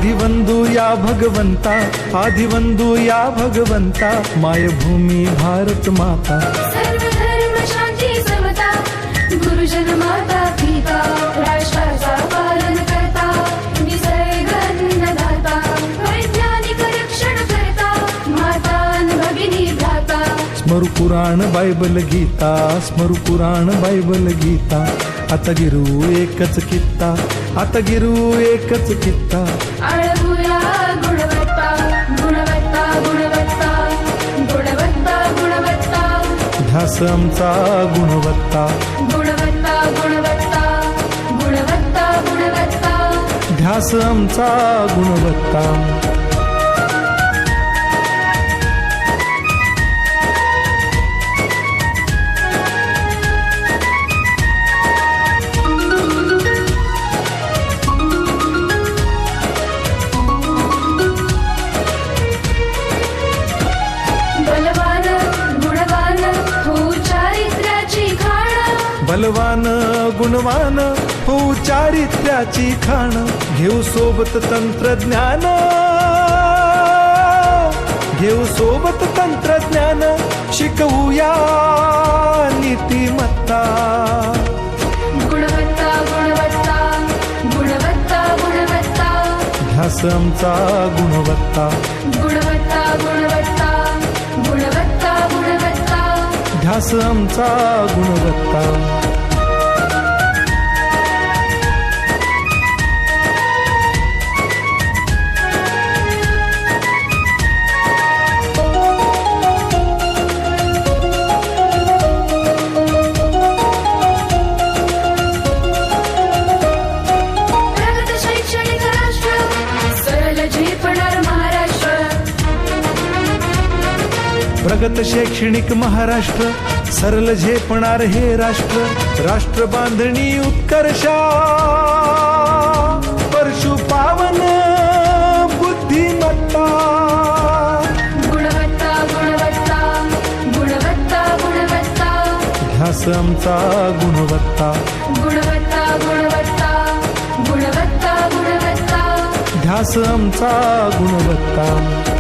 आदिवंदू या भगवंता, आदिवंदू या भगवंता, मायभूमी भारत माता। सर्व धर्म शांती समता, गुरुजन माता पिता, राष्ट्राचा पालन करता, निसर्ग अन्नदाता, वैज्ञानिक रक्षण करता, माता अन भगिनी भ्राता। स्मरू पुराण बायबल गीता, स्मरू पुराण बायबल गीता, आता गिरू एकच कित्ता, आता गिरू एकच कित्ता। आळवूया गुणवत्ता, गुणवत्ता, गुणवत्ता, गुणवत्ता, गुणवत्ता, ध्यास आमचा गुणवत्ता, गुणवत्ता, गुणवत्ता, गुणवत्ता, गुणवत्ता। ध्यास आमचा गुणवत्ता। बलवान गुणवान हो चारित्र्याची खाण, बलवान गुणवान हो चारित्र्याची खाण, घेऊ सोबत तंत्रज्ञान, घेऊ सोबत तंत्रज्ञान, शिकवूया नीतिमत्ता। गुणवत्ता, गुणवत्ता, गुणवत्ता, गुणवत्ता, ध्यास आमचा गुणवत्ता, गुणवत्ता, गुणवत्ता, गुणवत्ता, गुणवत्ता। ध्यास आमचा गुणवत्ता। प्रगत शैक्षणिक राष्ट्र, सरळ झेपणार महाराष्ट्र। प्रगत शैक्षणिक महाराष्ट्र, सरल झेपणार हे राष्ट्र, राष्ट्र बांधणी उत्कर्षा, परशु पावन बुद्धिमत्ता। गुणवत्ता, गुणवत्ता, गुणवत्ता, गुणवत्ता, ध्यास आमचा गुणवत्ता, गुणवत्ता, गुणवत्ता, गुणवत्ता, गुणवत्ता। ध्यास आमचा गुणवत्ता।